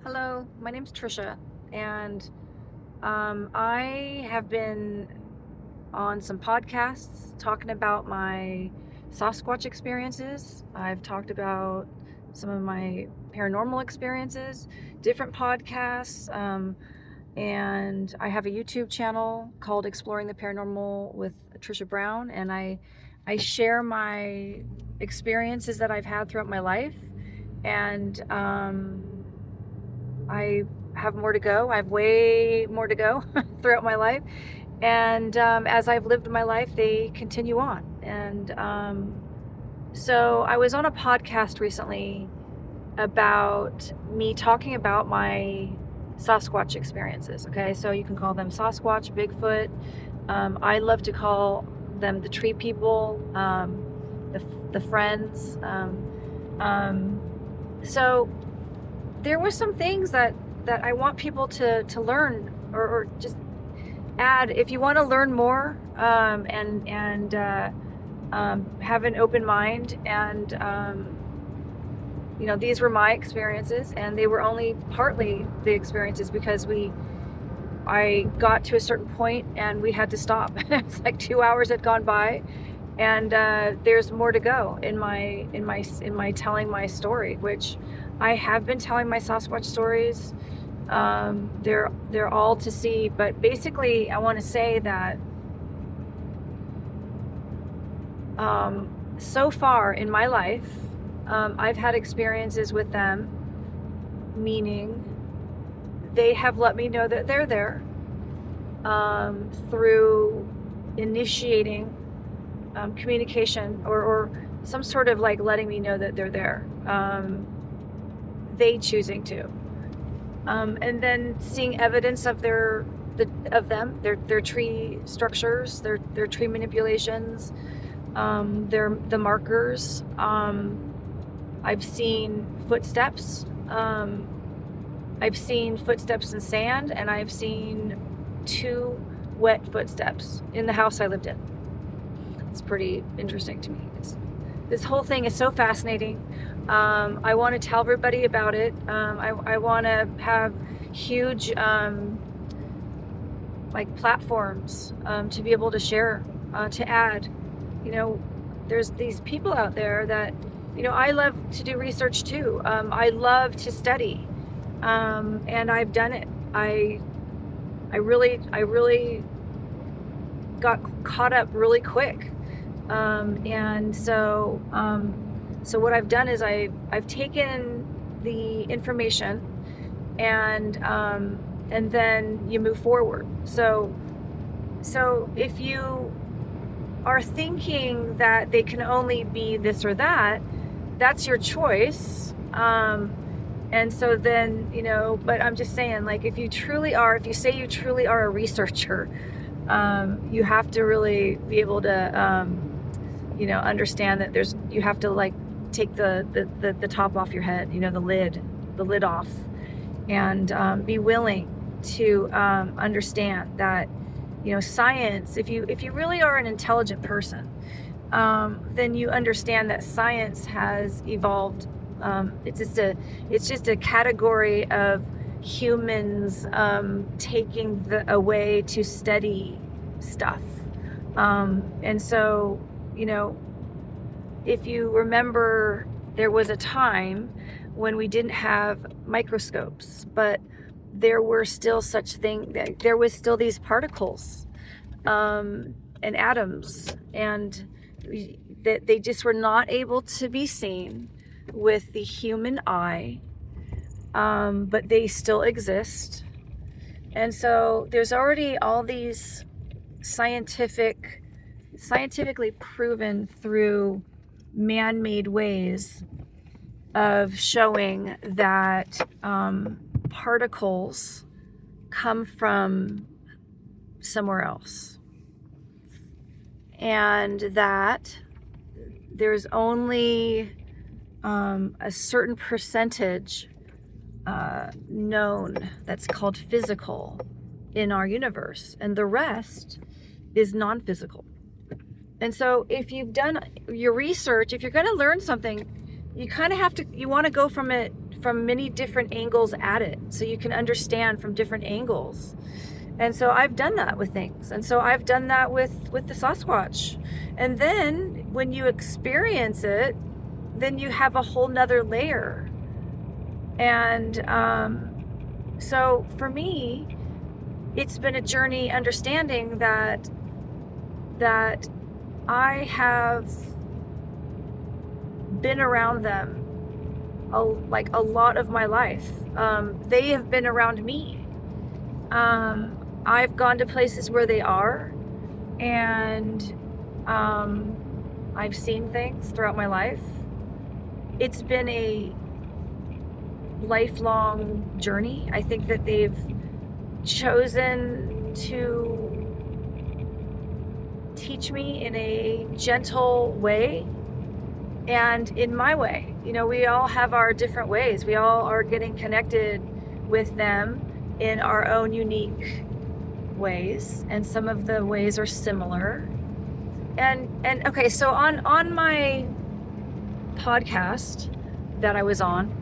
Hello, my name's Trisha, and I have been on some podcasts talking about my Sasquatch experiences. I've talked about some of my paranormal experiences, different podcasts, and I have a YouTube channel called Exploring the Paranormal with Trisha Brown, and I share my experiences that I've had throughout my life, and I have more to go. I have way more to go throughout my life. And as I've lived my life, they continue on. And so I was on a podcast recently about me talking about my Sasquatch experiences. Okay, so you can call them Sasquatch, Bigfoot. I love to call them the tree people, the friends. So there were some things that I want people to learn or just add. If you want to learn more, and have an open mind, and these were my experiences, and they were only partly the experiences because I got to a certain point and we had to stop. It's like 2 hours had gone by, and there's more to go in my telling my story, which I have been telling my Sasquatch stories. They're all to see, but basically I want to say that so far in my life, I've had experiences with them, meaning they have let me know that they're there, through initiating communication or some sort of like letting me know that they're there. They choosing to, and then seeing evidence of their tree structures, their tree manipulations, the markers. I've seen footsteps. I've seen footsteps in sand, and I've seen 2 wet footsteps in the house I lived in. It's pretty interesting to me. This whole thing is so fascinating. I want to tell everybody about it. I want to have huge platforms to be able to share, to add. There's these people out there that, I love to do research too. I love to study, and I've done it. I really got caught up really quick. And so what I've done is I've taken the information, and then you move forward. So if you are thinking that they can only be this or that, that's your choice. And so then, but I'm just saying, like, if you say you truly are a researcher, you have to really be able to, understand that you have to like take the top off your head, the lid off, and be willing to understand that, science, if you really are an intelligent person, then you understand that science has evolved. It's just a category of humans taking a way to study stuff. And so, if you remember, there was a time when we didn't have microscopes, but there were still there was still these particles, and atoms, and that they just were not able to be seen with the human eye, but they still exist. And so there's already all these scientifically proven through man-made ways of showing that particles come from somewhere else, and that there's only a certain percentage known that's called physical in our universe, and the rest is non-physical. And so if you've done your research, if you're going to learn something, you kind of have to, you want to go from it from many different angles at it, so you can understand from different angles. And so I've done that with things. And so I've done that with the Sasquatch. And then when you experience it, then you have a whole nother layer. And so for me, it's been a journey understanding that I have been around them a lot of my life. They have been around me. I've gone to places where they are, and I've seen things throughout my life. It's been a lifelong journey. I think that they've chosen to teach me in a gentle way and in my way. You know, we all have our different ways. We all are getting connected with them in our own unique ways, and some of the ways are similar. And okay, so on my podcast that I was on,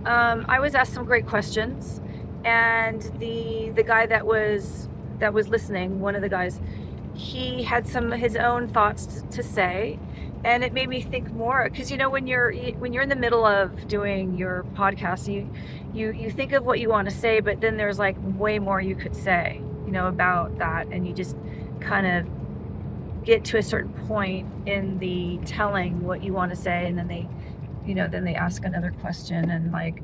I was asked some great questions, and the guy that was listening, one of the guys, he had some of his own thoughts to say, and it made me think more, because you know, when you're in the middle of doing your podcast, you think of what you want to say, but then there's like way more you could say, you know, about that, and you just kind of get to a certain point in the telling what you want to say, and then they ask another question, and like,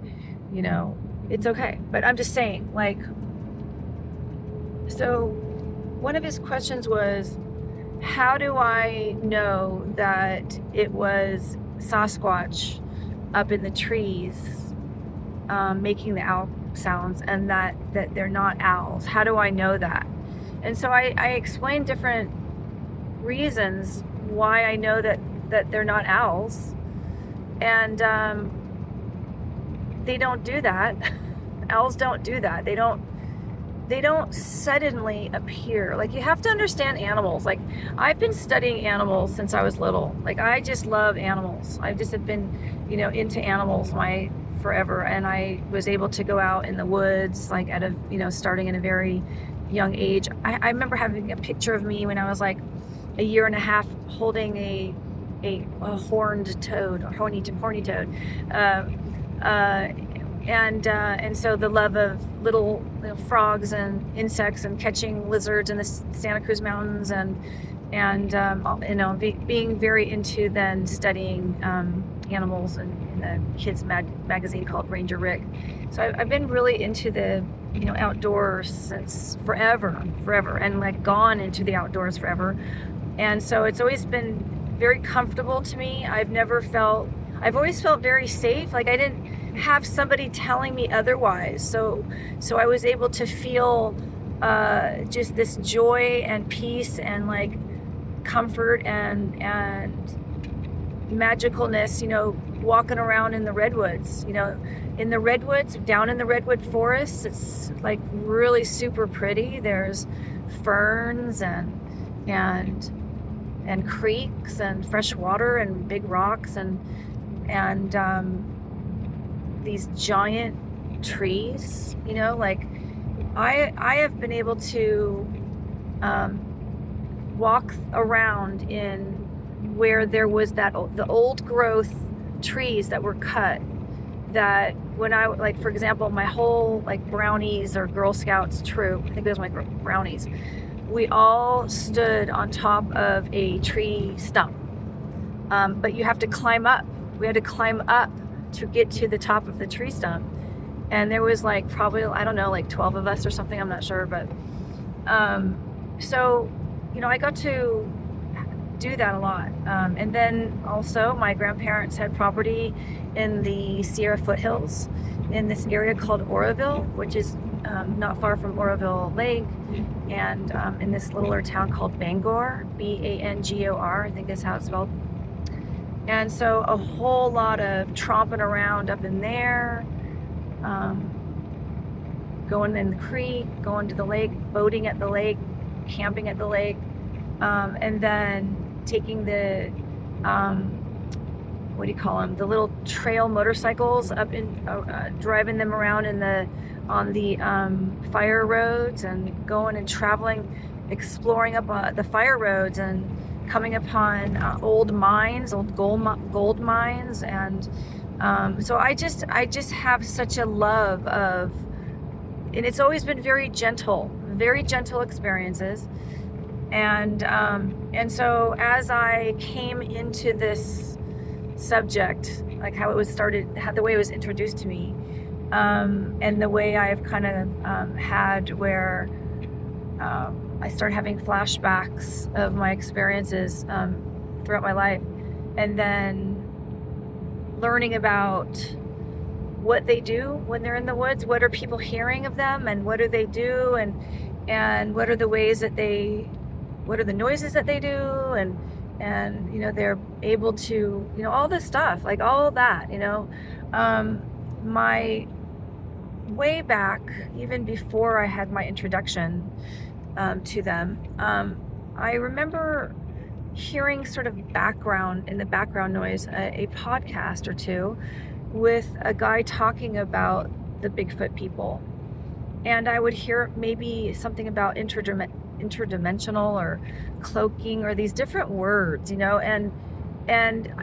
you know, it's okay. But I'm just saying, like, so one of his questions was, how do I know that it was Sasquatch up in the trees making the owl sounds, and that they're not owls? How do I know that? And so I explained different reasons why I know that they're not owls. And they don't do that. Owls don't do that. They don't suddenly appear. Like, you have to understand animals. Like, I've been studying animals since I was little. Like, I just love animals. I just have been, you know, into animals forever. And I was able to go out in the woods, like starting at a very young age. I remember having a picture of me when I was like a year and a half, holding a horned toad, or horny toad. And so the love of little frogs and insects, and catching lizards in the Santa Cruz Mountains, and being very into then studying animals in the kids magazine called Ranger Rick. So I've been really into the outdoors since forever, and like gone into the outdoors forever. And so it's always been very comfortable to me. I've always felt very safe. Like, I didn't have somebody telling me otherwise. So I was able to feel just this joy and peace and like comfort and magicalness, walking around in the redwoods, in the redwoods, down in the redwood forest. It's like really super pretty. There's ferns and creeks and fresh water and big rocks and these giant trees, like I have been able to walk around in where there was the old growth trees that were cut, that when I, like, for example, my whole like brownies or Girl Scouts troop, I think it was my brownies, we all stood on top of a tree stump, but you have to climb up. We had to climb up to get to the top of the tree stump, and there was like probably, I don't know, like 12 of us or something, I'm not sure, but so I got to do that a lot. And then also my grandparents had property in the Sierra foothills in this area called Oroville, which is not far from Oroville Lake, and in this littler town called Bangor, Bangor, I think is how it's spelled. And so a whole lot of tromping around up in there, going in the creek, going to the lake, boating at the lake, camping at the lake, and then taking the what do you call them? The little trail motorcycles up in driving them around on the fire roads, and going and traveling, exploring up the fire roads, and coming upon old mines, old gold mines, and so I just have such a love of, and it's always been very gentle experiences, and so as I came into this subject, like how it was started, the way it was introduced to me, and the way I've kind of had where I started having flashbacks of my experiences throughout my life, and then learning about what they do when they're in the woods, what are people hearing of them, and what do they do, and what are the ways that what are the noises that they do, and they're able to, all this stuff, like all that, my way back, even before I had my introduction to them, I remember hearing sort of in the background noise, a podcast or two with a guy talking about the Bigfoot people. And I would hear maybe something about interdimensional or cloaking, or these different words, and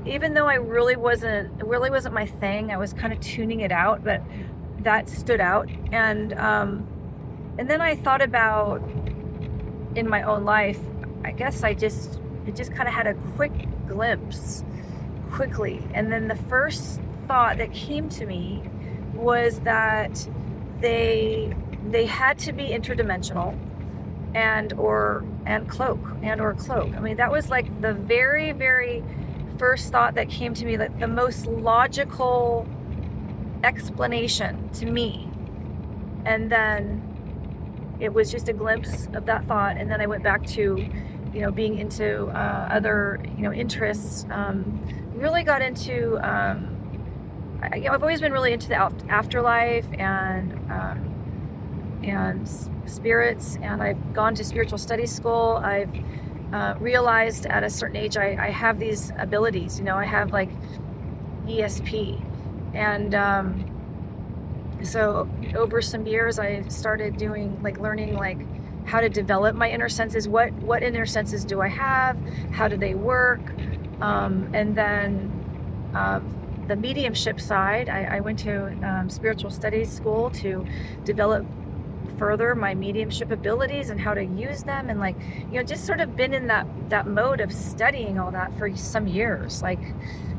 even though it really wasn't my thing, I was kind of tuning it out, but that stood out. And then I thought about, in my own life, I guess it just kind of had a quick glimpse quickly. And then the first thought that came to me was that they had to be interdimensional and or cloak. I mean, that was like the very, very first thought that came to me, like the most logical explanation to me. And then it was just a glimpse of that thought, and then I went back to being into other interests. Really got into I've always been really into the afterlife and spirits, and I've gone to spiritual studies school. I've realized at a certain age I have these abilities. I have like ESP, and so over some years I started learning how to develop my inner senses. What inner senses do I have? How do they work? And then the mediumship side, I went to spiritual studies school to develop further my mediumship abilities and how to use them, and just sort of been in that mode of studying all that for some years,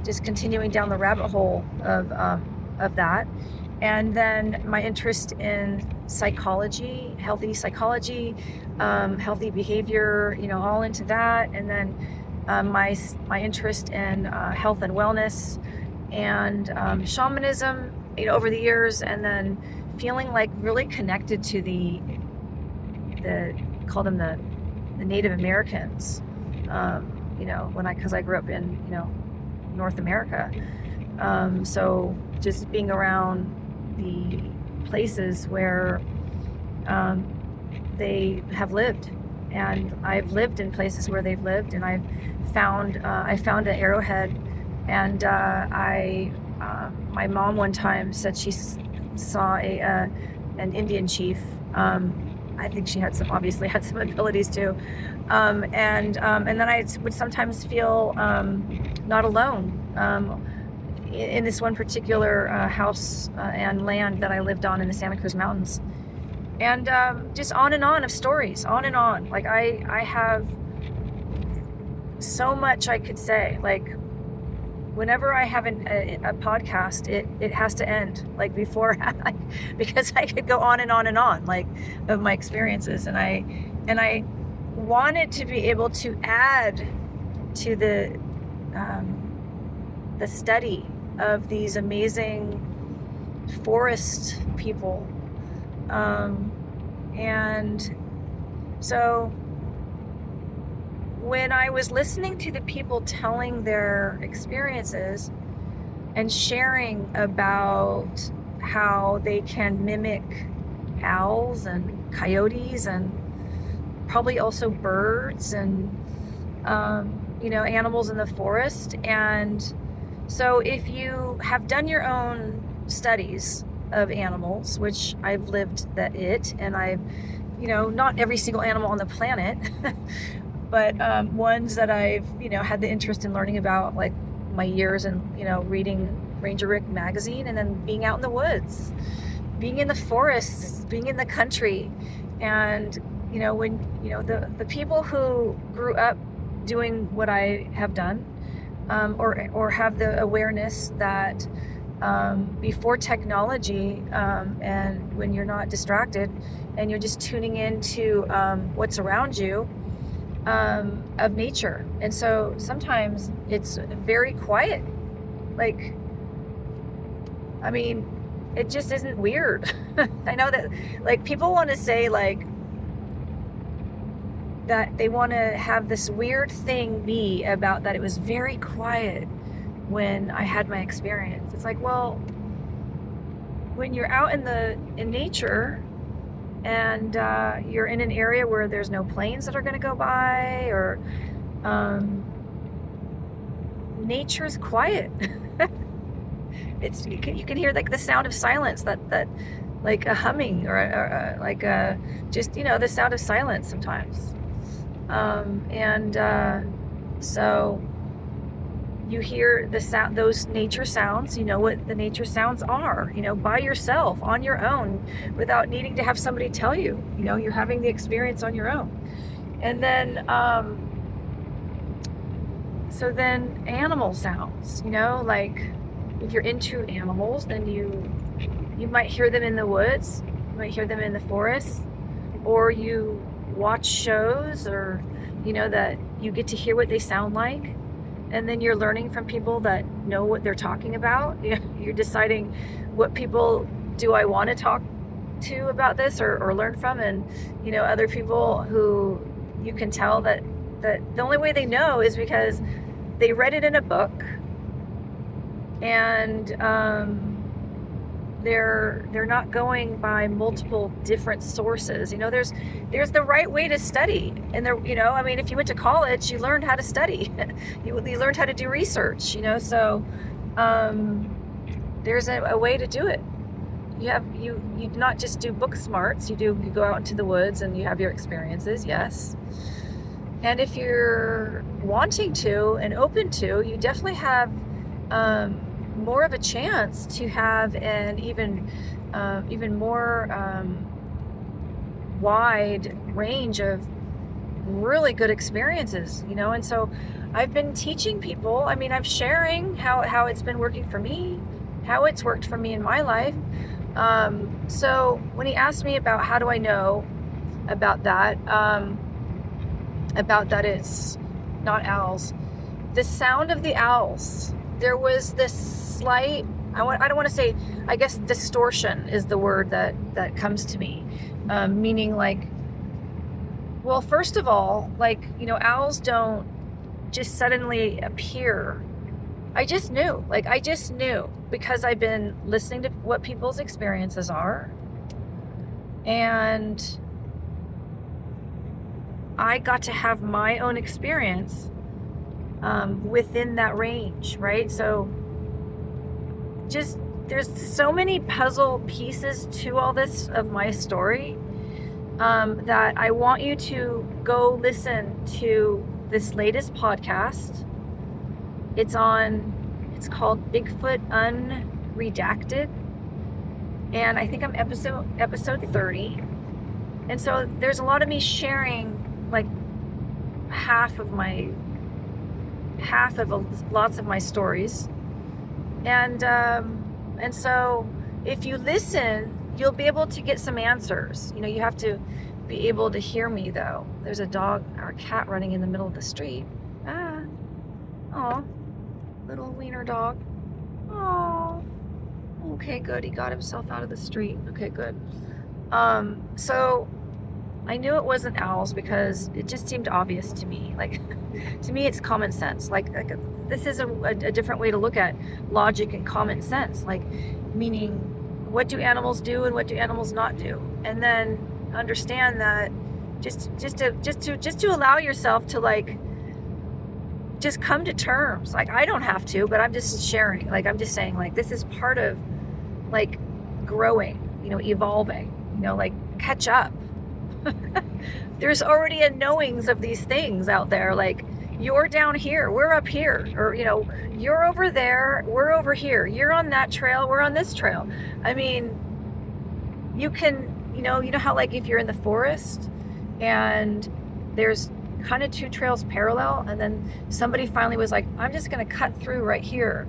just continuing down the rabbit hole of that. And then my interest in psychology, healthy psychology, healthy behavior, all into that. And then my interest in health and wellness and shamanism, over the years. And then feeling really connected to the call them the Native Americans, because I grew up in, North America. So just being around the places where they have lived, and I've lived in places where they've lived, and I found an arrowhead, and my mom one time said she saw an Indian chief. I think she obviously had some abilities too, and then I would sometimes feel not alone in this one particular house and land that I lived on in the Santa Cruz Mountains. And just on and on of stories, on and on. I have so much I could say. Whenever I have a podcast, it has to end before, because I could go on and on and on, of my experiences. And I wanted to be able to add to the study of these amazing forest people. And so when I was listening to the people telling their experiences and sharing about how they can mimic owls and coyotes and probably also birds and animals in the forest, and So if you have done your own studies of animals, which I've lived and I've, not every single animal on the planet, but ones that I've, had the interest in learning about, like my years and, reading Ranger Rick magazine, and then being out in the woods, being in the forests, being in the country. And, when, the people who grew up doing what I have done, or have the awareness that before technology, and when you're not distracted and you're just tuning into what's around you, of nature. And so sometimes it's very quiet. Like, I mean, it just isn't weird. I know that, like, people want to say, like, that they want to have this weird thing be about that it was very quiet when I had my experience. It's like, well, when you're out in nature, and you're in an area where there's no planes that are going to go by, or nature's quiet. You can hear like the sound of silence, that like a humming, or like just the sound of silence sometimes. So you hear the sound, those nature sounds. You know what the nature sounds are, by yourself, on your own, without needing to have somebody tell you. You're having the experience on your own. And then so then animal sounds, like if you're into animals, then you might hear them in the woods, you might hear them in the forest, or you watch shows, or that you get to hear what they sound like. And then you're learning from people that know what they're talking about. You're deciding what people do I want to talk to about this, or learn from. And, other people who you can tell that the only way they know is because they read it in a book, and they're not going by multiple different sources. There's the right way to study, and if you went to college, you learned how to study. you learned how to do research. So there's a way to do it. You not just do book smarts. You go out into the woods and you have your experiences. Yes. And if you're wanting to and open to, you definitely have more of a chance to have an even more wide range of really good experiences, and so I've been teaching people. I'm sharing how it's been working for me, how it's worked for me in my life. So when he asked me about how do I know about that it's not owls, the sound of the owls, there was this slight, I don't want to say, I guess distortion is the word that comes to me, meaning like, well, first of all, like, owls don't just suddenly appear. I just knew because I've been listening to what people's experiences are, and I got to have my own experience within that range, right? So just, there's so many puzzle pieces to all this of my story, that I want you to go listen to this latest podcast. It's called Bigfoot Unredacted, and I think I'm episode 30. And so there's a lot of me sharing like half of lots of my stories, and so if you listen, you'll be able to get some answers. You have to be able to hear me, though. There's a dog or a cat running in the middle of the street. Oh, little wiener dog. Oh, okay, good. He got himself out of the street. Okay, good. So I knew it wasn't owls because it just seemed obvious to me. Like, to me, it's common sense. Like this is a different way to look at logic and common sense. Like, meaning, what do animals do and what do animals not do? And then understand that just to allow yourself to, like, just come to terms. Like, I don't have to, but I'm just sharing. Like, I'm just saying, like, this is part of, like, growing, evolving, like, catch up. There's already a knowings of these things out there. Like, you're down here, we're up here, or, you're over there, we're over here. You're on that trail, we're on this trail. I mean, you can, you know how, like, if you're in the forest and there's kind of two trails parallel, and then somebody finally was like, I'm just going to cut through right here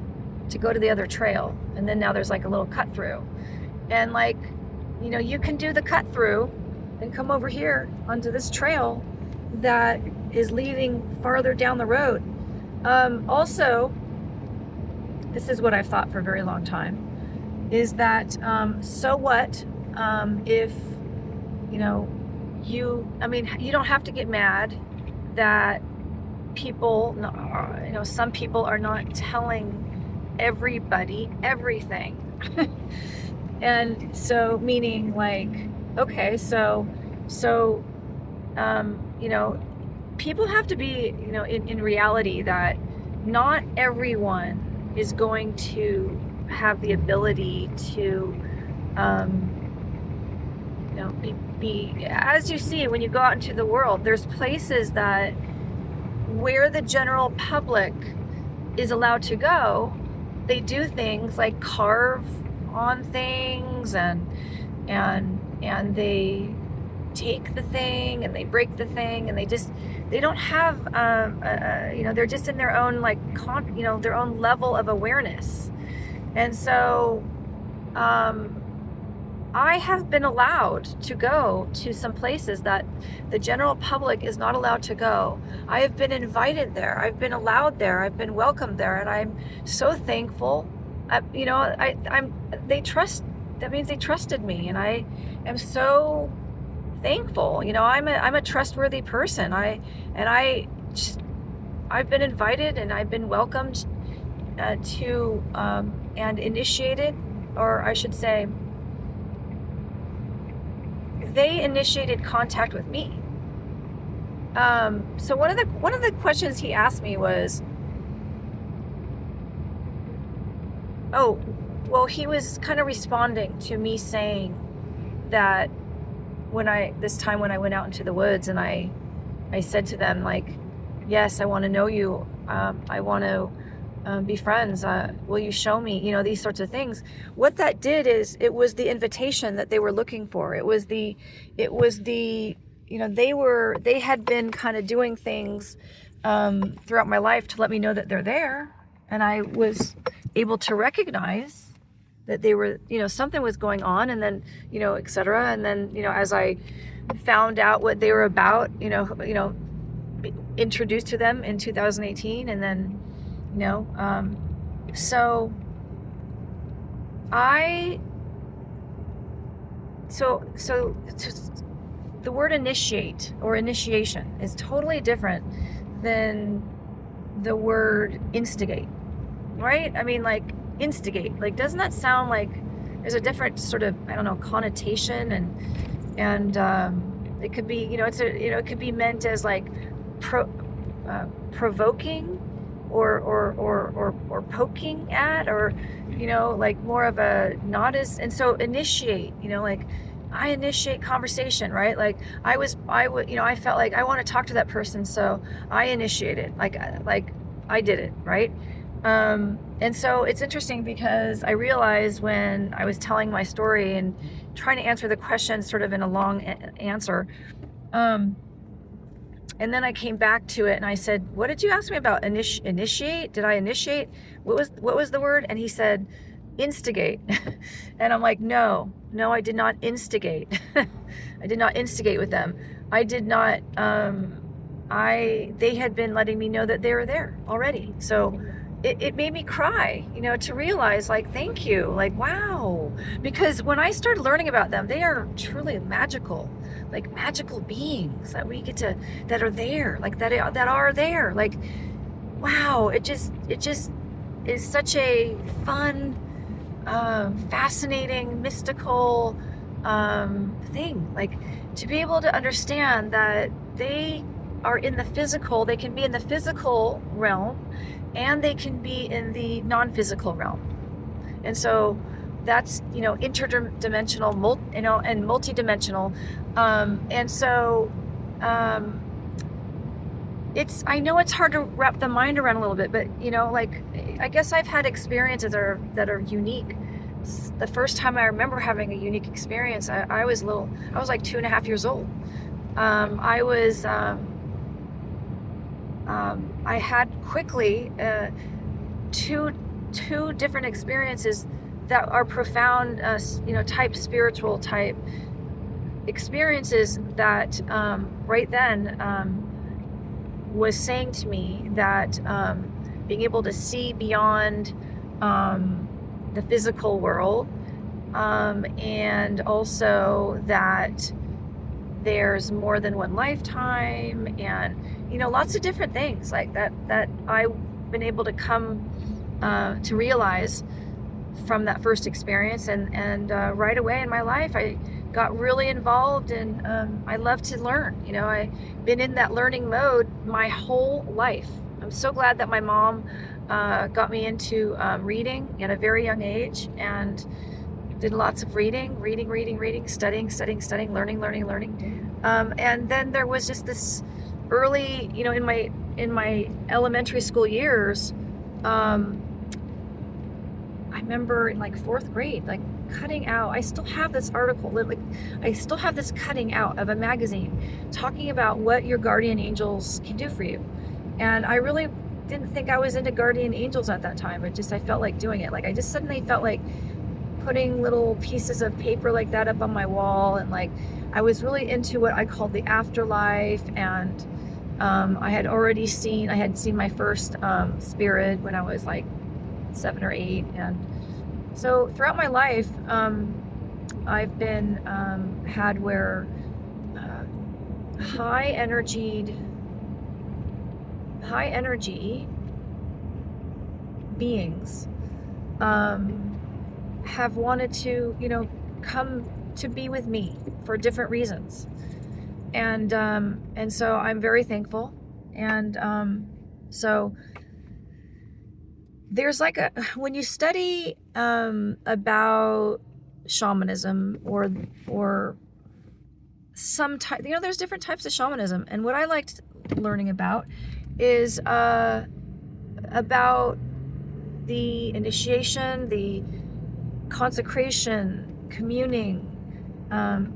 to go to the other trail. And then now there's like a little cut through. And like, you can do the cut through and come over here onto this trail that is leading farther down the road. Also, this is what I've thought for a very long time, is that so what if, you don't have to get mad that people, some people are not telling everybody everything. And so, meaning like, okay, so people have to be, in reality, that not everyone is going to have the ability to, be, as you see when you go out into the world, there's places that where the general public is allowed to go, they do things like carve on things and they take the thing and they break the thing, and they don't have they're just in their own, like, their own level of awareness. And so I have been allowed to go to some places that the general public is not allowed to go. I have been invited there. I've been allowed there. I've been welcomed there, and I'm so thankful. They trust. That means they trusted me, and I am so thankful. I'm a trustworthy person. I've been invited and I've been welcomed to and initiated, or I should say, they initiated contact with me. So one of the questions he asked me was, he was kind of responding to me saying that when I went out into the woods, and I said to them, like, yes, I want to know you. I want to be friends. Will you show me, these sorts of things? What that did is, it was the invitation that they were looking for. It was the, they had been kind of doing things throughout my life to let me know that they're there. And I was able to recognize that they were, something was going on, and then, et cetera. And then, as I found out what they were about, introduced to them in 2018, and then, so the word initiate or initiation is totally different than the word instigate, right? I mean, like, instigate, like, doesn't that sound like there's a different sort of, I don't know, connotation, and it could be, it could be meant as like provoking or poking at, or like more of a not as. And so initiate, like, I initiate conversation, right? Like, I felt like I want to talk to that person, so I initiated, like I did it, right? And so it's interesting, because I realized when I was telling my story and trying to answer the question sort of in a long answer, and then I came back to it and I said, what did you ask me about? Initiate? Did I initiate? What was the word? And he said, instigate. And I'm like, no, I did not instigate. I did not instigate with them. I did not, they had been letting me know that they were there already. So it made me cry, to realize, like, thank you, like, wow. Because when I started learning about them, they are truly magical, like magical beings that we get to, that are there, like that are there. Like, wow, it just is such a fun, fascinating, mystical thing. Like, to be able to understand that they are in the physical. They can be in the physical realm, and they can be in the non-physical realm. And so that's, interdimensional, and multidimensional. And so I know it's hard to wrap the mind around a little bit, but I guess I've had experiences that are unique. The first time I remember having a unique experience, I was little. I was like 2.5 years old. I had quickly two different experiences that are profound, spiritual type experiences that right then was saying to me that being able to see beyond the physical world, and also that there's more than one lifetime, and lots of different things like that I've been able to come to realize from that first experience. And right away in my life I got really involved, and I love to learn. I've been in that learning mode my whole life. I'm so glad that my mom got me into reading at a very young age, and did lots of reading, studying, learning. And then there was just this early, in my elementary school years, I remember in like 4th grade, like cutting out, I still have this article, I still have this cutting out of a magazine talking about what your guardian angels can do for you. And I really didn't think I was into guardian angels at that time. I felt like doing it. Like I just suddenly felt like putting little pieces of paper like that up on my wall, and like I was really into what I called the afterlife. And I had seen my first spirit when I was like 7 or 8. And so throughout my life, I've been had where high energy beings have wanted to come to be with me for different reasons. And so I'm very thankful. And so there's when you study about shamanism or some type, there's different types of shamanism. And what I liked learning about is about the initiation, the consecration, communing,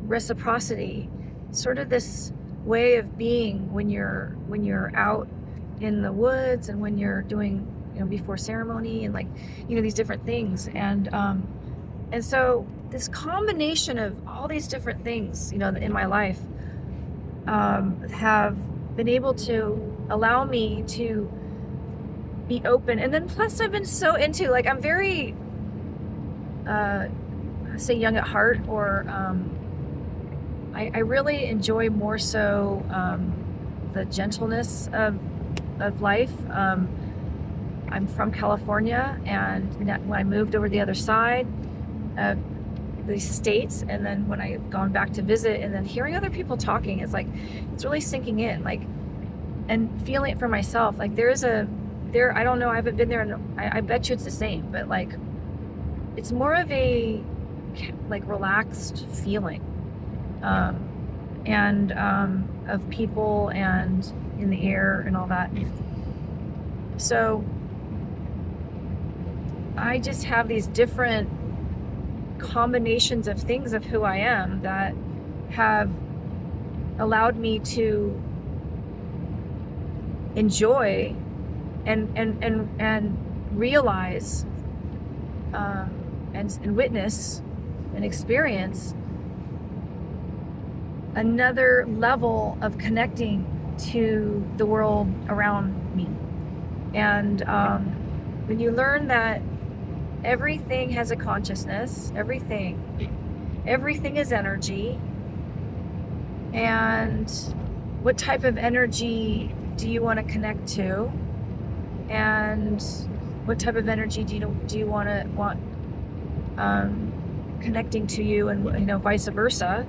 reciprocity, sort of this way of being when you're out in the woods, and when you're doing before ceremony, and these different things. And so this combination of all these different things in my life have been able to allow me to be open. And then plus I've been so into, I'm very say young at heart, or I really enjoy more so the gentleness of life. I'm from California, and when I moved over the other side of the states, and then when I've gone back to visit, and then hearing other people talking, it's really sinking in, and feeling it for myself. I don't know, I haven't been there, and I bet you it's the same, but it's more of a relaxed feeling, and of people and in the air and all that. So I just have these different combinations of things of who I am that have allowed me to enjoy and realize and witness and experience another level of connecting to the world around me. And when you learn that everything has a consciousness, everything is energy, and what type of energy do you want to connect to, and what type of energy do you want connecting to you, and vice versa,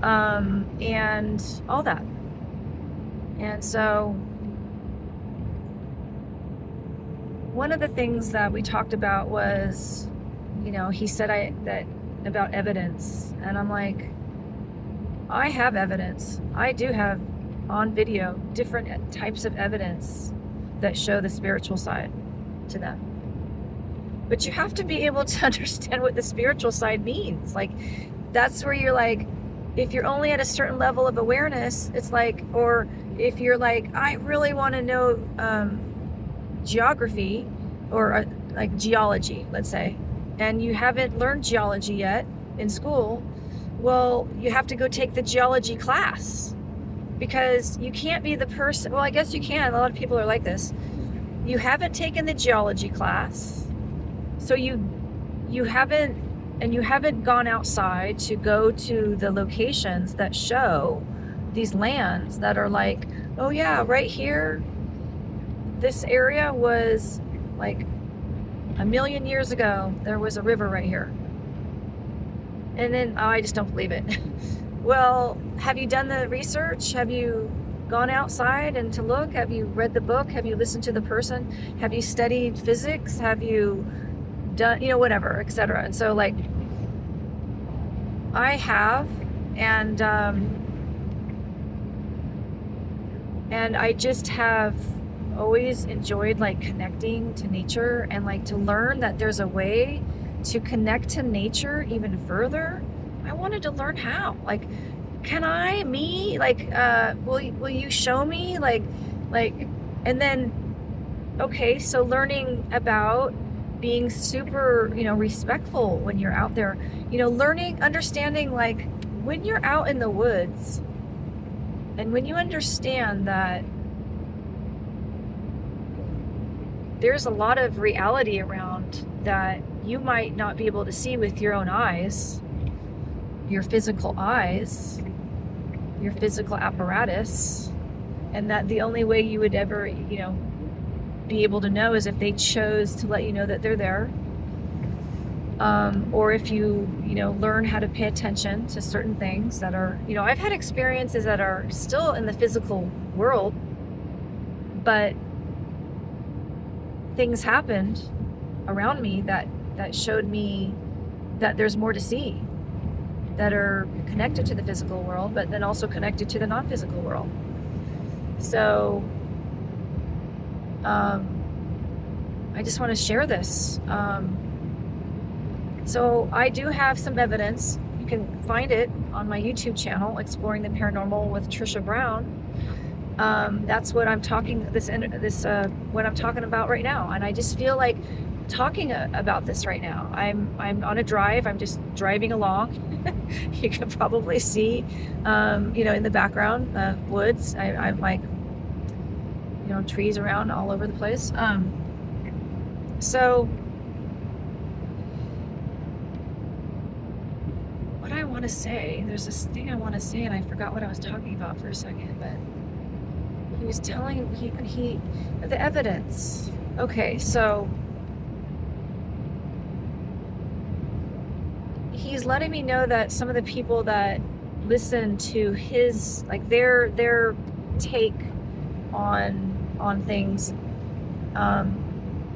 and all that. And so one of the things that we talked about was, he said that about evidence. And I'm like, I have evidence. I do have on video different types of evidence that show the spiritual side to them. But you have to be able to understand what the spiritual side means. Like, that's where you're like, if you're only at a certain level of awareness, it's like, or if you're like, I really want to know geography or like geology, let's say, and you haven't learned geology yet in school, well, you have to go take the geology class, because you can't be the person, well, I guess you can, a lot of people are like this. You haven't taken the geology class, so you haven't gone outside to go to the locations that show these lands that are like, oh yeah, right here, this area was like 1 million years ago, there was a river right here. And then, oh, I just don't believe it. Well, have you done the research? Have you gone outside and to look? Have you read the book? Have you listened to the person? Have you studied physics? Have you done, whatever, etc. And so, like, I have, and I just have always enjoyed like connecting to nature, and like to learn that there's a way to connect to nature even further. I wanted to learn how. Like, can I, will you show me? Like, and then, okay, so learning about being super, respectful when you're out there, understanding, like, when you're out in the woods, and when you understand that there's a lot of reality around that you might not be able to see with your own eyes, your physical eyes, your physical apparatus, and that the only way you would ever, be able to know is if they chose to let you know that they're there, or if you, learn how to pay attention to certain things that are, I've had experiences that are still in the physical world, but things happened around me that showed me that there's more to see, that are connected to the physical world, but then also connected to the non-physical world. So I just want to share this. So I do have some evidence. You can find it on my YouTube channel, Exploring the Paranormal with Trisha Brown. That's what I'm talking what I'm talking about right now, and I just feel like talking about this right now. I'm on a drive. I'm just driving along. You can probably see, in the background, woods. I'm like, trees around all over the place. So what I want to say, there's this thing I want to say, and I forgot what I was talking about for a second, but he was telling the evidence. Okay, so he's letting me know that some of the people that listen to his, like, their take on things,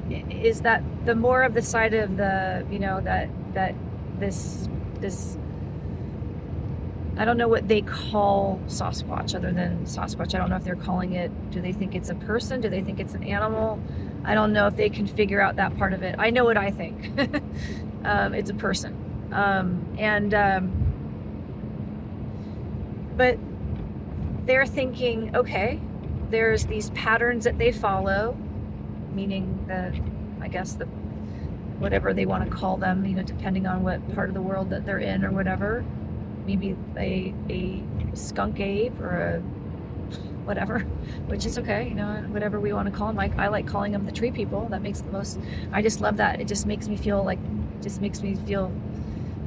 is that the more of the side of the, that this I don't know what they call Sasquatch other than Sasquatch. I don't know if they're calling it, do they think it's a person? Do they think it's an animal? I don't know if they can figure out that part of it. I know what I think. It's a person. But they're thinking, okay, there's these patterns that they follow, meaning whatever they want to call them, depending on what part of the world that they're in or whatever. Maybe a skunk ape or a whatever, which is okay, whatever we want to call them. Like, I like calling them the tree people. That makes the most, I just love that. It just makes me feel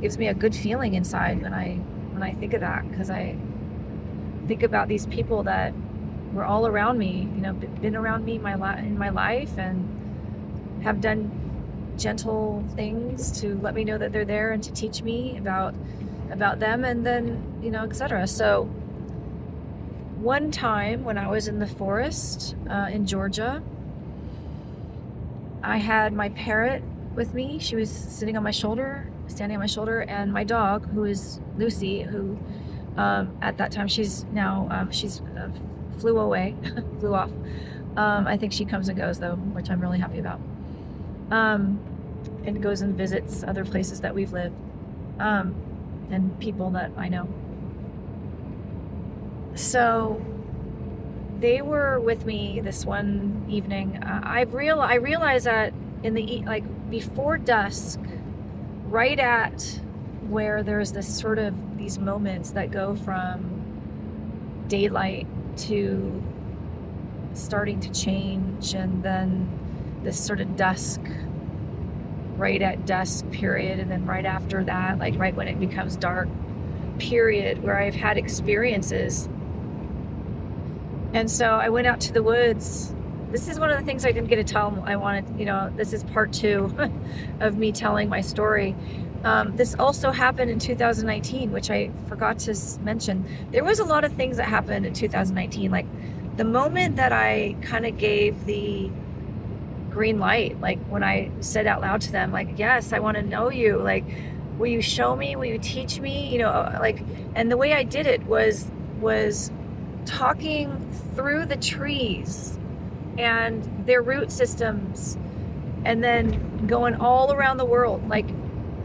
gives me a good feeling inside when I think of that, because I think about these people that were all around me, been around me in my life, and have done gentle things to let me know that they're there and to teach me about them, and then, etc. So one time when I was in the forest in Georgia, I had my parrot with me. She was standing on my shoulder, and my dog, who is Lucy, who at that time she's flew away, flew off. I think she comes and goes though, which I'm really happy about. And goes and visits other places that we've lived, and people that I know. So they were with me this one evening. I realized that before dusk, right at where there's this sort of these moments that go from daylight to starting to change, and then this sort of dusk, right at dusk period, and then right after that, like right when it becomes dark period, where I've had experiences. And so I went out to the woods. This is one of the things I didn't get to tell. This is part 2 of me telling my story. This also happened in 2019, which I forgot to mention. There was a lot of things that happened in 2019. Like the moment that I kind of gave the green light, like when I said out loud to them, like, yes, I want to know you. Like, will you show me? Will you teach me? And the way I did it was talking through the trees and their root systems, and then going all around the world, like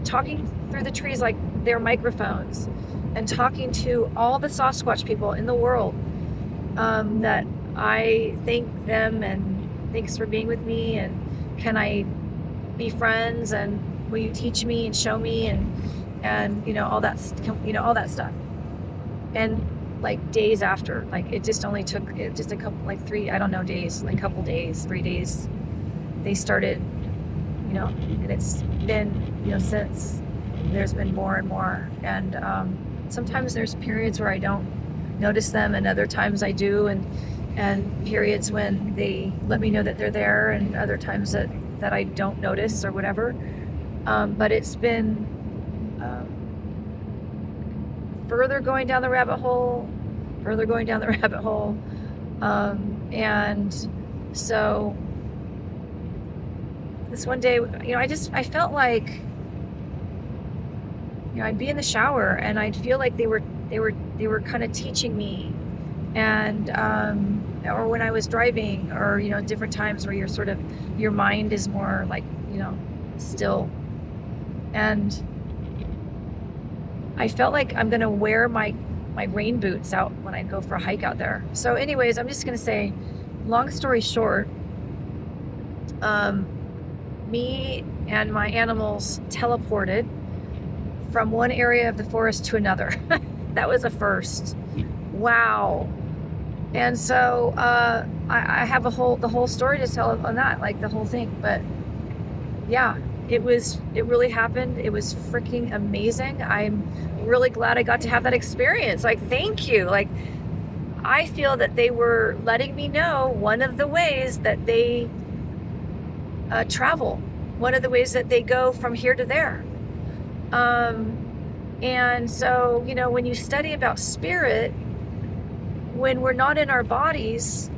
talking through the trees like they're microphones, and talking to all the Sasquatch people in the world, that I thank them and thanks for being with me, and can I be friends, and will you teach me and show me, and all that stuff. And like days after, like it just only took just a couple, like 3 days, like couple days, 3 days, they started, and it's been, since there's been more and more. And sometimes there's periods where I don't notice them, and other times I do, and periods when they let me know that they're there, and other times that I don't notice or whatever. But it's been further going down the rabbit hole. And so this one day, I felt like, I'd be in the shower and I'd feel like they were kind of teaching me, and or when I was driving, or different times where your mind is more like still. And I felt like I'm gonna wear my rain boots out when I go for a hike out there. So anyways, I'm just gonna say, long story short, me and my animals teleported from one area of the forest to another. That was a first. Wow. And so I have the whole story to tell on that, like the whole thing. But yeah, it really happened. It was freaking amazing. I'm really glad I got to have that experience. Like, thank you. Like, I feel that they were letting me know one of the ways that they travel, one of the ways that they go from here to there. And so, when you study about spirit, when we're not in our bodies,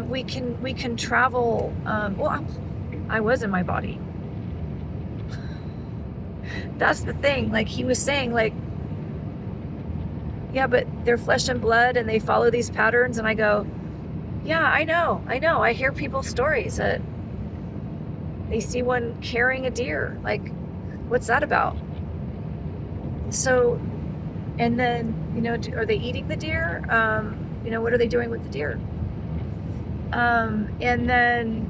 we can travel. Well, I was in my body. That's the thing. Like he was saying, like, yeah, but they're flesh and blood and they follow these patterns. And I go, yeah, I know. I hear people's stories that they see one carrying a deer. Like, what's that about? So, and then, are they eating the deer? What are they doing with the deer? And then,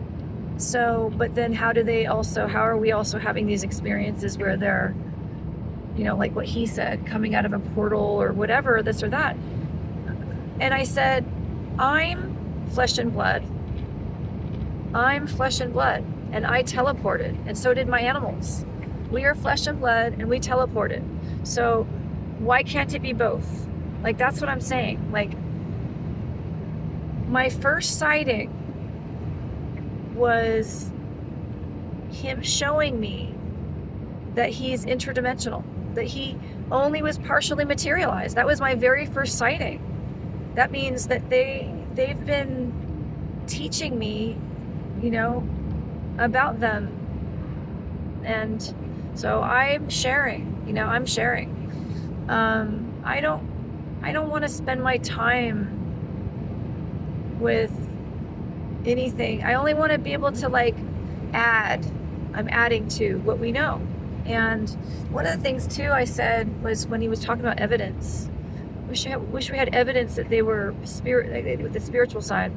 but then how are we also having these experiences where they're, like what he said, coming out of a portal or whatever, this or that. And I said, I'm flesh and blood. And I teleported, and so did my animals. We are flesh and blood, and we teleported. So why can't it be both? Like, that's what I'm saying. Like, my first sighting was him showing me that he's interdimensional, that he only was partially materialized. That was my very first sighting. that means that they've been teaching me, about them. And so I'm sharing. I don't want to spend my time with anything. I only want to be able to add. I'm adding to what we know. And one of the things too I said was, when he was talking about evidence, wish we had evidence that they were with the spiritual side.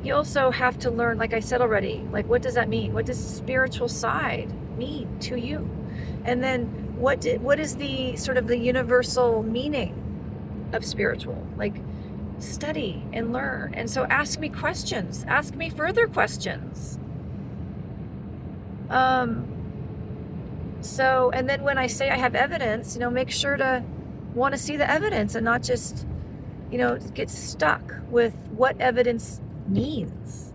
You also have to learn, like I said already, what does that mean? What does spiritual side mean to you? And then what is the sort of the universal meaning of spiritual? Study and learn. And so ask me questions. Ask me further questions. So, and then when I say I have evidence, make sure to want to see the evidence and not just, get stuck with what evidence means.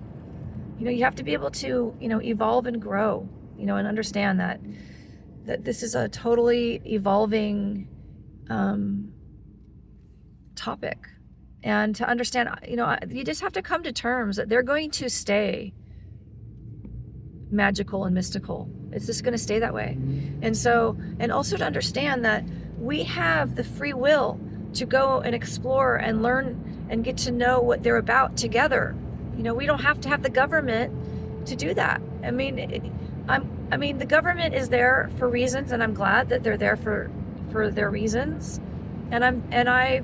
You have to be able to, evolve and grow, and understand that this is a totally evolving topic. And to understand, you just have to come to terms that they're going to stay magical and mystical. It's just going to stay that way. And so, and also to understand that we have the free will to go and explore and learn and get to know what they're about together. We don't have to have the government to do that. I mean, the government is there for reasons, and I'm glad that they're there for their reasons. I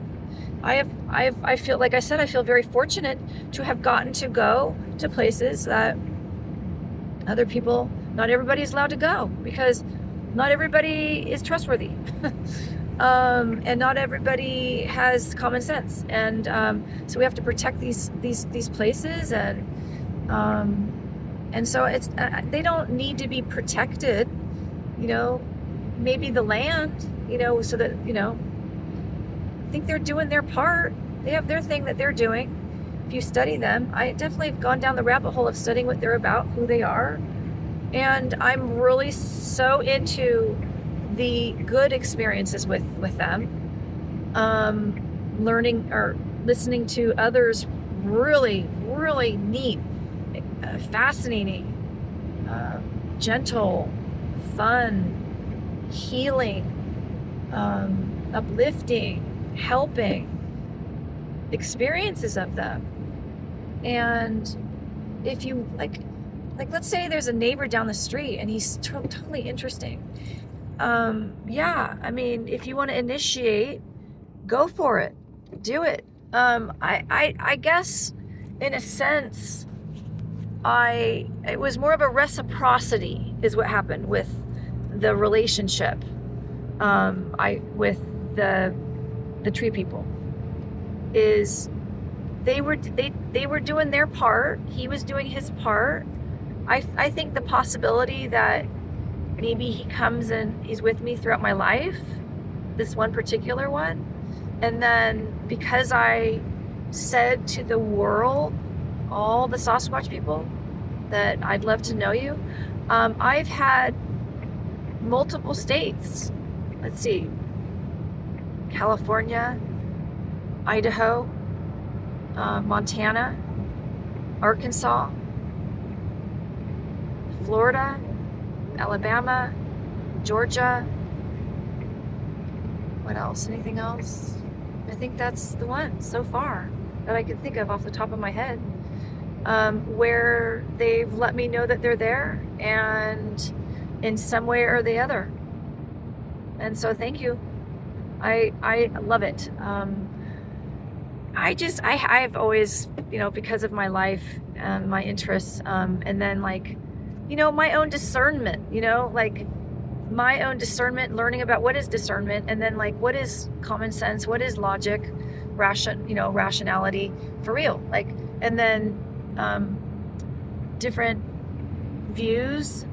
feel, like I said, I feel very fortunate to have gotten to go to places that other people, not everybody's allowed to go, because not everybody is trustworthy. And not everybody has common sense. And so we have to protect these places, and so it's they don't need to be protected, maybe the land, so that, I think they're doing their part. They have their thing that they're doing. If you study them, I definitely have gone down the rabbit hole of studying what they're about, who they are. And I'm really so into the good experiences with them. Learning or listening to others really, really neat, fascinating, gentle, fun, healing, uplifting, helping experiences of them. And if you let's say there's a neighbor down the street and he's totally interesting. If you want to initiate, go for it, do it. I guess in a sense, it was more of a reciprocity is what happened with the relationship, with the tree people. Is they were doing their part, he was doing his part. I think the possibility that maybe he comes and he's with me throughout my life, this one particular one, and then because I said to the world, all the Sasquatch people, that I'd love to know you, I've had multiple states. Let's see, California, Idaho, Montana, Arkansas, Florida, Alabama, Georgia. What else? Anything else? I think that's the one so far that I can think of off the top of my head, where they've let me know that they're there, and in some way or the other. And so thank you. I love it. I've always, because of my life and my interests, and then my own discernment, my own discernment, learning about what is discernment, and then what is common sense, what is logic, rationality for real, and then different views,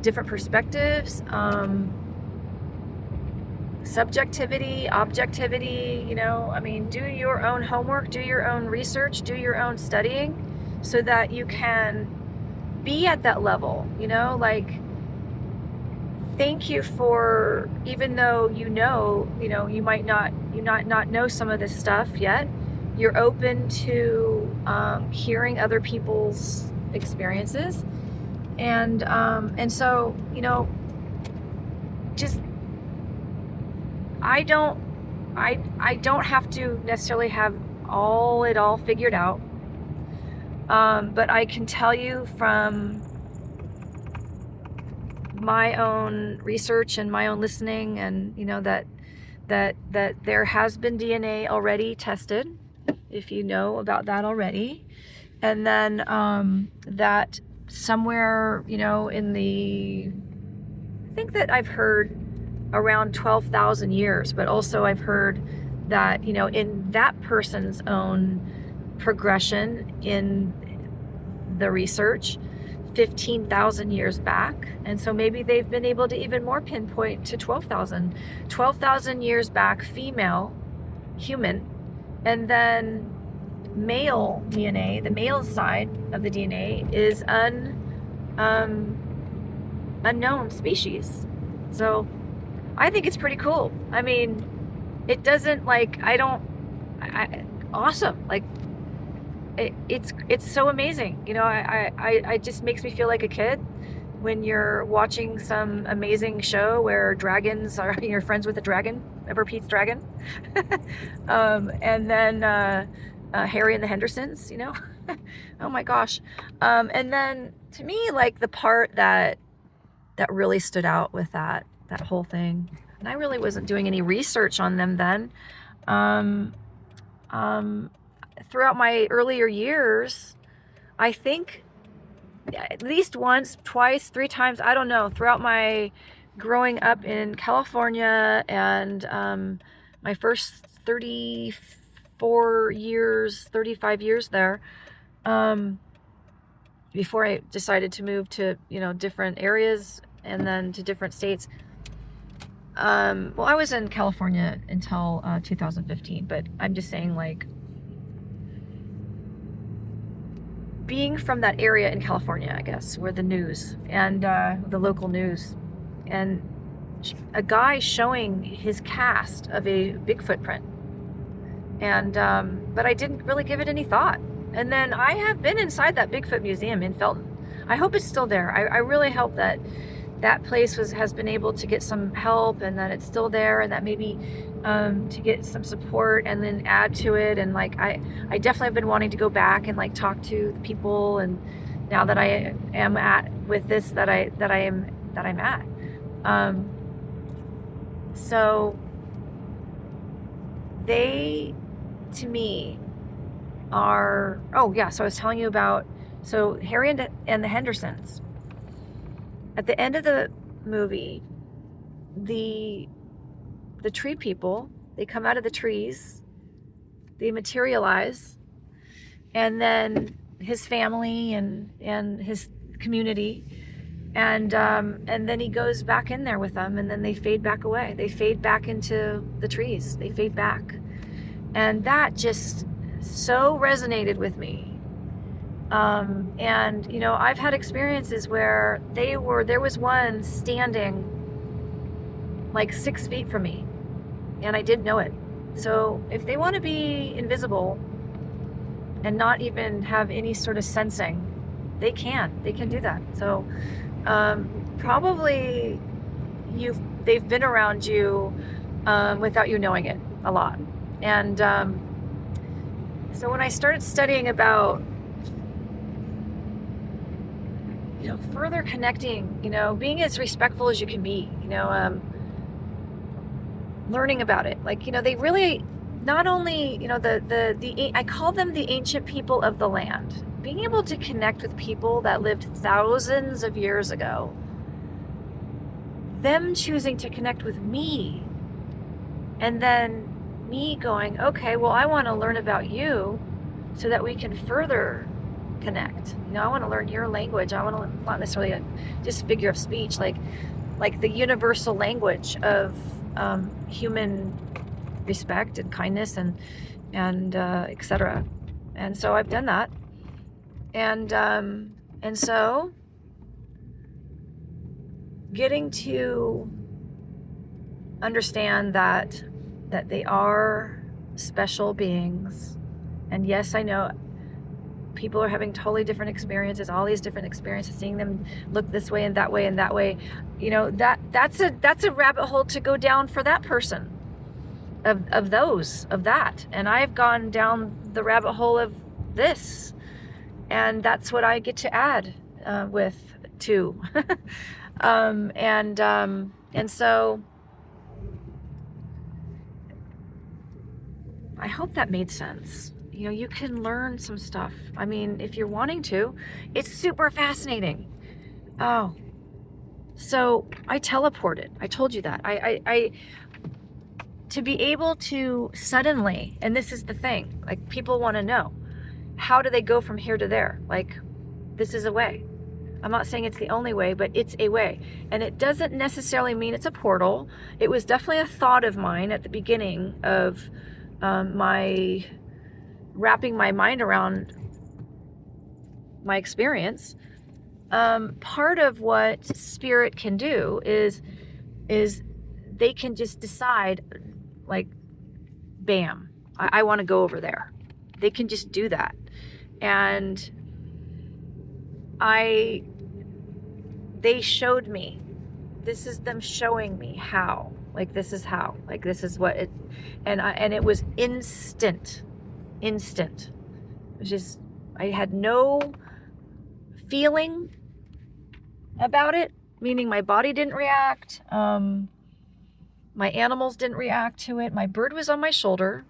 different perspectives, subjectivity, objectivity, do your own homework, do your own research, do your own studying, so that you can be at that level, thank you for, even though you might not know some of this stuff yet, you're open to hearing other people's experiences, and so just I don't have to necessarily have it all figured out, but I can tell you from my own research and my own listening, and that there has been DNA already tested, if you know about that already, and then that somewhere in the, I think that I've heard around 12,000 years, but also I've heard that in that person's own progression in the research 15,000 years back, and so maybe they've been able to even more pinpoint to 12,000 years back, female human, and then male DNA, the male side of the DNA is unknown species. So I think it's pretty cool. I mean, it doesn't awesome. Like it's so amazing. I just makes me feel like a kid when you're watching some amazing show where dragons are, you're friends with a dragon, ever Pete's dragon. And then Harry and the Hendersons, oh my gosh. And then to me, like the part that really stood out with that whole thing, and I really wasn't doing any research on them then, throughout my earlier years, I think at least once, twice, three times, I don't know, throughout my growing up in California and my first 35 years there, before I decided to move to different areas and then to different states. Well, I was in California until 2015, but I'm just saying, like, being from that area in California, I guess, where the news and the local news, and a guy showing his cast of a Bigfoot print, and but I didn't really give it any thought. And then I have been inside that Bigfoot museum in Felton. I hope it's still there. I really hope that place has been able to get some help, and that it's still there, and that maybe to get some support and then add to it. And like I definitely have been wanting to go back and like talk to the people, and now that I am at with this that I'm at. So they, to me, are, oh yeah, so I was telling you about, so Harry and the Hendersons. At the end of the movie, the tree people, they come out of the trees, they materialize, and then his family and his community, and then he goes back in there with them, and then they fade back away. They fade back into the trees. They fade back. And that just so resonated with me. And I've had experiences where there was one standing like 6 feet from me, and I didn't know it. So if they want to be invisible and not even have any sort of sensing, they can do that. So probably they've been around you without you knowing it a lot. And so when I started studying about further connecting, being as respectful as you can be, learning about it, like, they really, not only, I call them the ancient people of the land, being able to connect with people that lived thousands of years ago, them choosing to connect with me, and then me going, okay, well, I want to learn about you so that we can further connect. I want to learn your language. I want to learn, not necessarily just figure of speech, like the universal language of human respect and kindness and etc. And so I've done that, and so getting to understand that they are special beings. And yes, I know people are having totally different experiences, all these different experiences, seeing them look this way and that way and that way. You know, that's a rabbit hole to go down for that person, of that. And I've gone down the rabbit hole of this, and that's what I get to add with too. And so I hope that made sense. You know, you can learn some stuff. I mean, if you're wanting to, it's super fascinating. Oh, so I teleported. I told you that. I to be able to suddenly, and this is the thing, like, people want to know, how do they go from here to there? Like, this is a way. I'm not saying it's the only way, but it's a way. And it doesn't necessarily mean it's a portal. It was definitely a thought of mine at the beginning of my wrapping my mind around my experience. Part of what spirit can do is they can just decide, like, bam, I want to go over there. They can just do that. And they showed me. This is them showing me how. Like, this is how. Like, this is what it, and it was instant. It was just, I had no feeling about it, meaning my body didn't react. My animals didn't react to it. My bird was on my shoulder,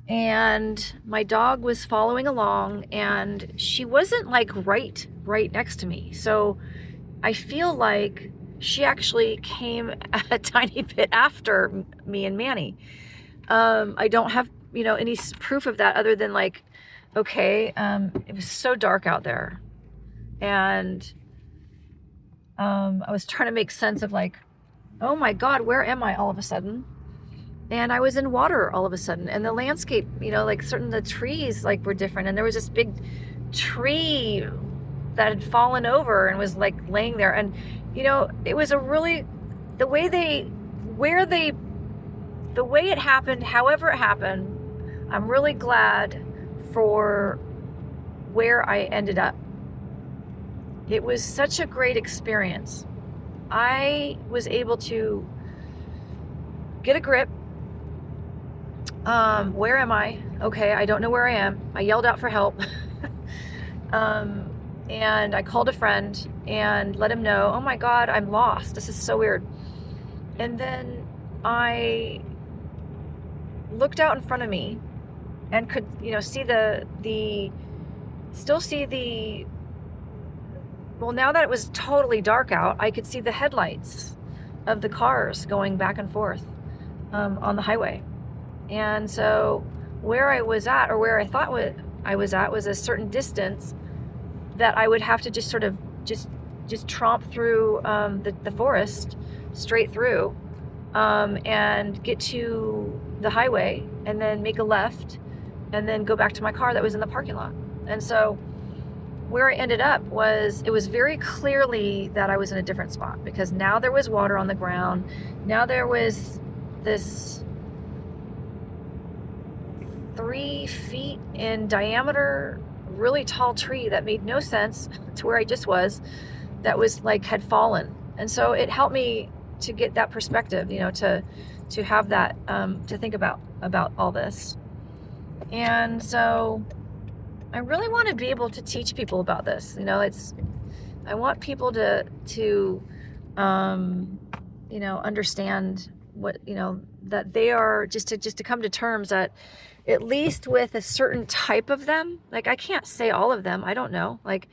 and my dog was following along, and she wasn't like right next to me. So I feel like she actually came a tiny bit after me and Manny. I don't have, any proof of that other than, like, okay, it was so dark out there, and I was trying to make sense of, like, oh my God, where am I all of a sudden? And I was in water all of a sudden, and the landscape, like, the trees, like, were different, and there was this big tree that had fallen over and was, like, laying there, and it was a really, the way it happened, however it happened, I'm really glad for where I ended up. It was such a great experience. I was able to get a grip. Where am I? Okay, I don't know where I am. I yelled out for help. And I called a friend and let him know, oh my God, I'm lost. This is so weird. And then I looked out in front of me and could, well, now that it was totally dark out, I could see the headlights of the cars going back and forth on the highway. And so where I was at, or where I thought I was at, was a certain distance that I would have to just sort of just tromp through the forest straight through and get to the highway, and then make a left, and then go back to my car that was in the parking lot. And so where I ended up it was very clearly that I was in a different spot, because now there was water on the ground. Now there was this 3 feet in diameter, really tall tree that made no sense to where I just was, that was like, had fallen. And so it helped me to get that perspective, to have that, to think about all this. And so I really want to be able to teach people about this. I want people to understand what, that they are, just to come to terms that, at least with a certain type of them, like, I can't say all of them, I don't know, like,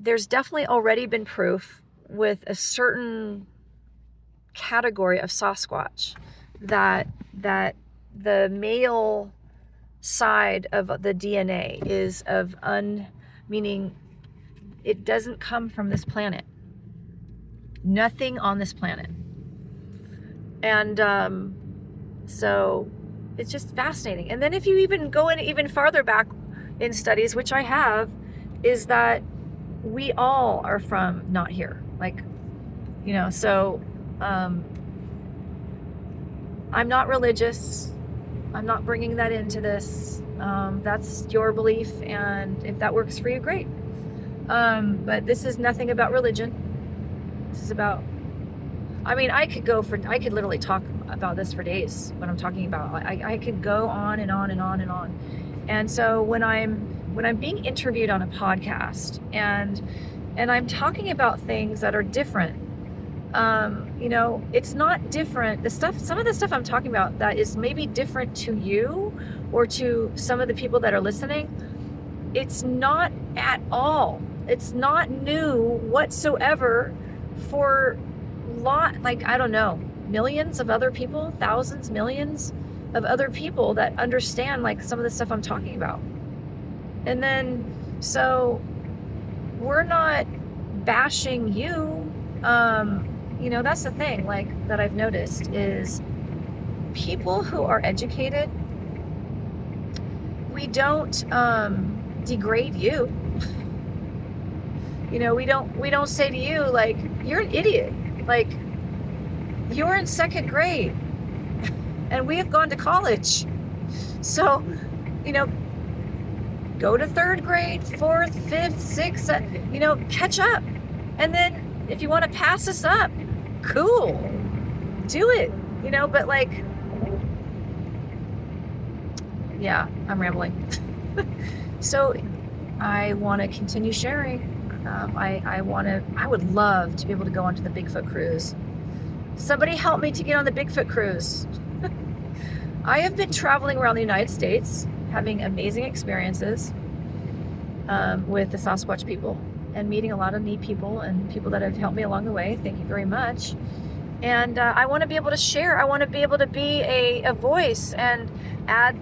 there's definitely already been proof with a certain category of Sasquatch that the male side of the DNA is of meaning it doesn't come from this planet. Nothing on this planet. And so it's just fascinating. And then if you even go in even farther back in studies, which I have, is that we all are from not here. Like, so I'm not religious. I'm not bringing that into this. That's your belief, and if that works for you, great. But this is nothing about religion. This is about, I could literally talk about this for days when I'm talking about, I could go on and on and on and on. And so when I'm being interviewed on a podcast and I'm talking about things that are different, it's not different. Some of the stuff I'm talking about that is maybe different to you or to some of the people that are listening, it's not at all. It's not new whatsoever for millions of other people, thousands, millions of other people that understand like some of the stuff I'm talking about. And then, so we're not bashing you. That's the thing, like, that I've noticed is people who are educated, we don't degrade you. We don't say to you, like, you're an idiot. Like, you're in second grade and we have gone to college. So, go to third grade, fourth, fifth, sixth, catch up. And then if you want to pass us up, cool, do it, but like, yeah, I'm rambling. So I want to continue sharing. I would love to be able to go onto the Bigfoot cruise. Somebody help me to get on the Bigfoot cruise. I have been traveling around the United States, having amazing experiences with the Sasquatch people and meeting a lot of neat people and people that have helped me along the way. Thank you very much. And I want to be able to share. I want to be able to be a voice and add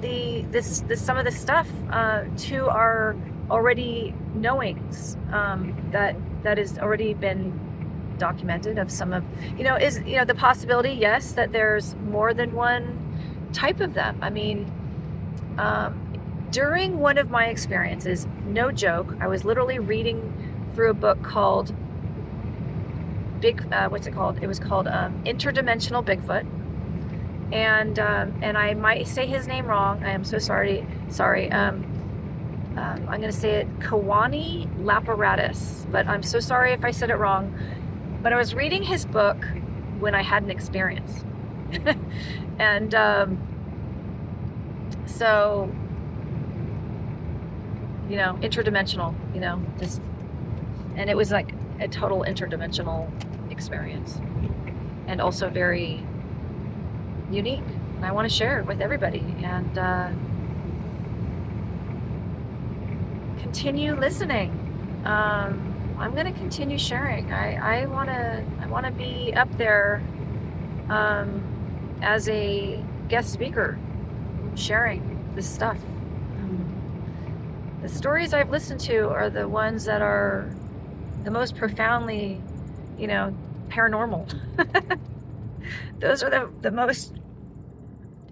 some of the stuff to our already knowings that has already been documented of some of, is the possibility, yes, that there's more than one type of them. During one of my experiences, no joke, I was literally reading through a book called what's it called? It was called Interdimensional Bigfoot. And I might say his name wrong. I am so sorry. I'm going to say it Kawani Laparatus, but I'm so sorry if I said it wrong. But I was reading his book when I had an experience. And so, interdimensional, and it was like a total interdimensional experience and also very unique. And I want to share it with everybody and continue listening. I'm going to continue sharing. I want to be up there as a guest speaker sharing this stuff. The stories I've listened to are the ones that are the most profoundly, paranormal. Those are the most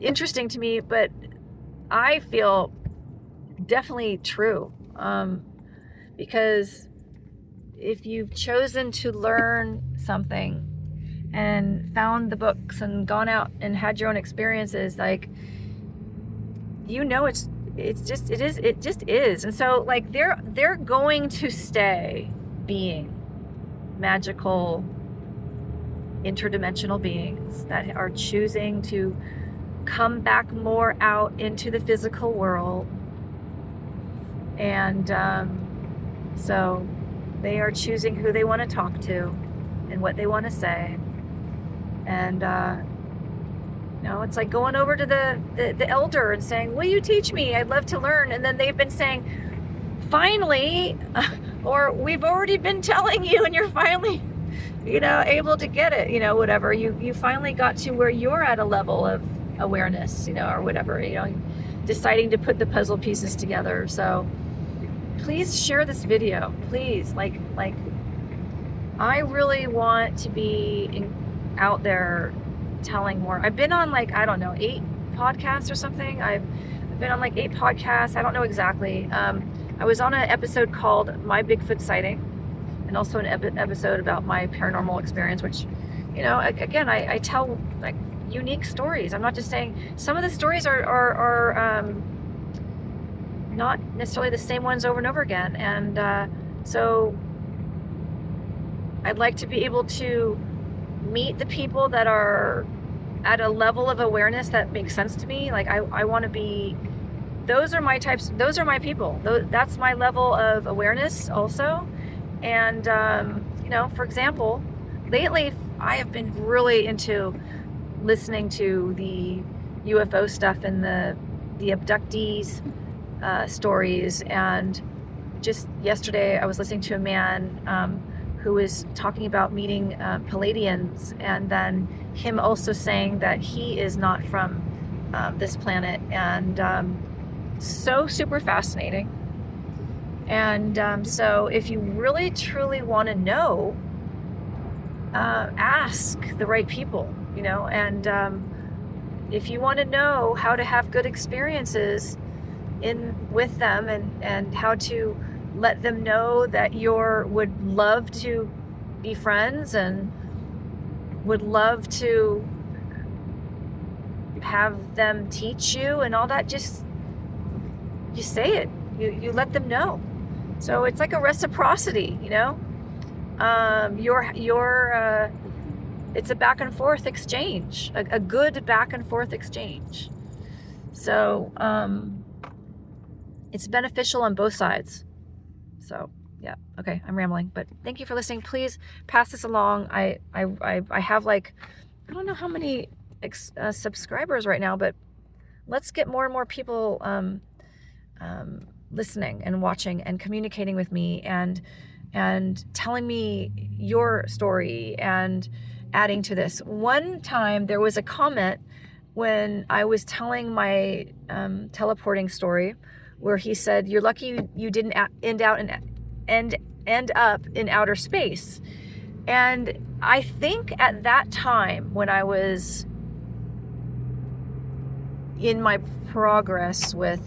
interesting to me, but I feel definitely true. Because if you've chosen to learn something and found the books and gone out and had your own experiences, like, it just is. And so, like, they're going to stay being magical interdimensional beings that are choosing to come back more out into the physical world. And so they are choosing who they want to talk to and what they want to say. And it's like going over to the elder and saying, will you teach me? I'd love to learn. And then they've been saying, finally, or we've already been telling you and you're finally, able to get it, whatever. You finally got to where you're at a level of awareness, or whatever, deciding to put the puzzle pieces together. So please share this video, please. Like I really want to be out there telling more. I've been on 8 podcasts or something. I've been on 8 podcasts. I don't know exactly. I was on an episode called My Bigfoot Sighting. and also an episode about my paranormal experience, which, you know, again, I tell like unique stories. I'm not just saying some of the stories are not necessarily the same ones over and over again. And so I'd like to be able to meet the people that are at a level of awareness that makes sense to me. Like I want to be, those are my types, those are my people. That's my level of awareness also. And, you know, for example, lately I have been really into listening to the UFO stuff and the abductees stories. And just yesterday I was listening to a man who was talking about meeting Palladians, and then him also saying that he is not from this planet. And so super fascinating. And so if you really truly want to know, ask the right people, you know. And if you want to know how to have good experiences with them, and how to let them know that would love to be friends and would love to have them teach you and all that, just you say it, you let them know. So it's like a reciprocity, you know. It's a back and forth exchange, a good back and forth exchange. So it's beneficial on both sides. So yeah, okay, I'm rambling, but thank you for listening. Please pass this along. I have like, I don't know how many subscribers right now, but let's get more and more people listening and watching and communicating with me and telling me your story and adding to this. One time there was a comment when I was telling my teleporting story, where he said, "You're lucky you didn't end up in outer space." And I think at that time, when I was in my progress with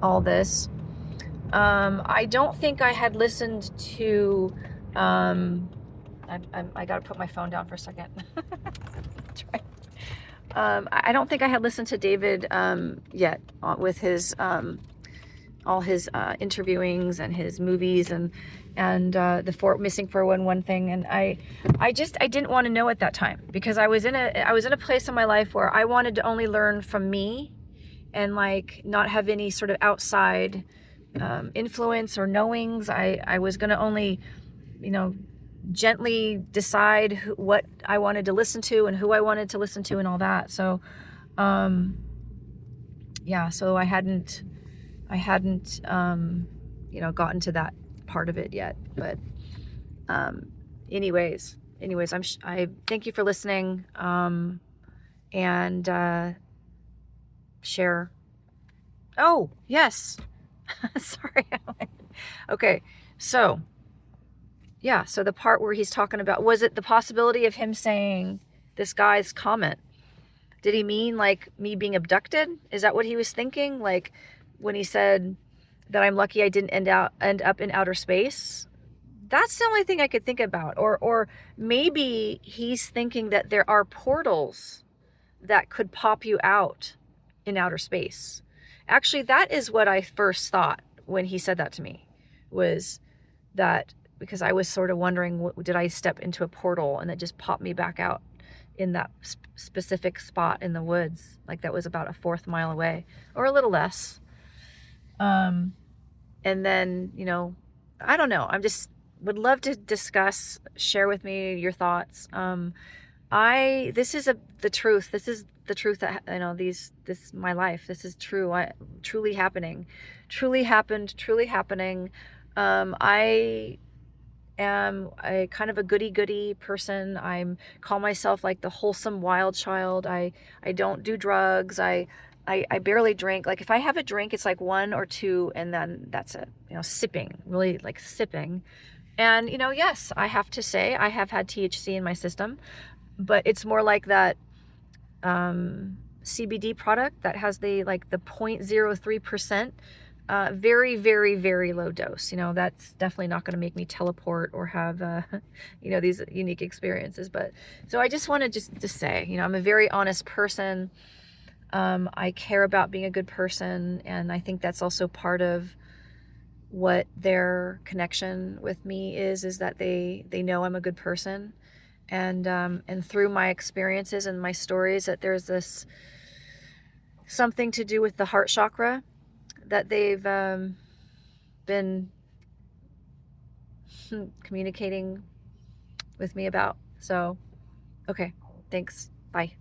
all this, I don't think I had listened to. I gotta put my phone down for a second. I don't think I had listened to David yet with his all his interviewings and his movies and the missing 411 thing. And I didn't want to know at that time, because I was in a place in my life where I wanted to only learn from me and like not have any sort of outside influence or knowings. I was going to only, you know, gently decide what I wanted to listen to and who I wanted to listen to and all that. So yeah, so I hadn't you know, gotten to that part of it yet. But anyways, I thank you for listening, and share. Oh yes. Sorry. Okay, so yeah, so the part where he's talking about, was it the possibility of him saying this guy's comment? Did he mean like me being abducted? Is that what he was thinking? Like when he said that I'm lucky I didn't end up in outer space? That's the only thing I could think about. Or maybe he's thinking that there are portals that could pop you out in outer space. Actually, that is what I first thought when he said that to me, was that, because I was sort of wondering, did I step into a portal and it just popped me back out in that specific spot in the woods, like that was about a 4th mile away or a little less. And then, you know, I don't know. I'm just would love to discuss, share with me your thoughts. This is the truth. This is the truth that, you know, this my life. This is true. Truly happening, truly happened, truly happening. I am a kind of a goody person. Call myself like the wholesome wild child. I don't do drugs. I barely drink. Like if I have a drink, it's like 1 or 2 and then that's it. You know, sipping, really like sipping. And, you know, yes, I have to say I have had THC in my system, but it's more like that CBD product that has the 0.03% very, very, very low dose. That's definitely not going to make me teleport or have, these unique experiences. But so I just want to just say, I'm a very honest person. I care about being a good person. And I think that's also part of what their connection with me is that they know I'm a good person. And through my experiences and my stories, that there's this something to do with the heart chakra that they've been communicating with me about. So, okay, thanks. Bye.